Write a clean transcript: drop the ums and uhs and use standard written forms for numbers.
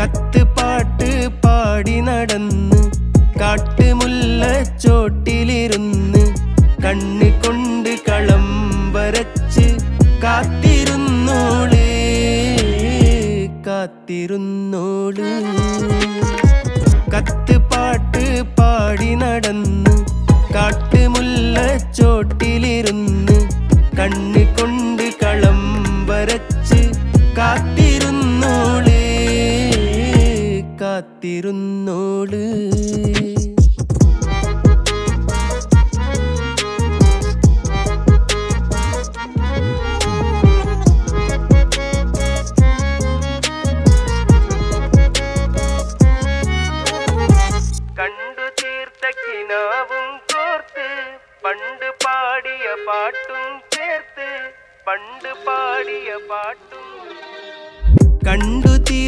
കത്ത് പാട്ട് പാടി നടന്ന് കാട്ടുമുല്ലച്ചോട്ടിലിരുന്ന് കണ്ണ് കൊണ്ട് കളം വരച്ച് കാത്തിരുന്നോള് കാത്തിരുന്നോള്. കത്ത് പാട്ട് പാടി നടന്ന് കാട്ടുമുല്ലച്ചോട്ടിലിരുന്ന് കണ്ണ് കൊണ്ട് കളം വരച്ച് കാത്തിരുന്നോള് കാത്തിരുന്നോള്. കണ്ടു തീർത്ത കിനാവും കോർത്ത് പണ്ട് പാടിയ പാട്ടും ചേർത്ത് പണ്ട് പാടിയ പാട്ടും. കണ്ടു തീർത്ത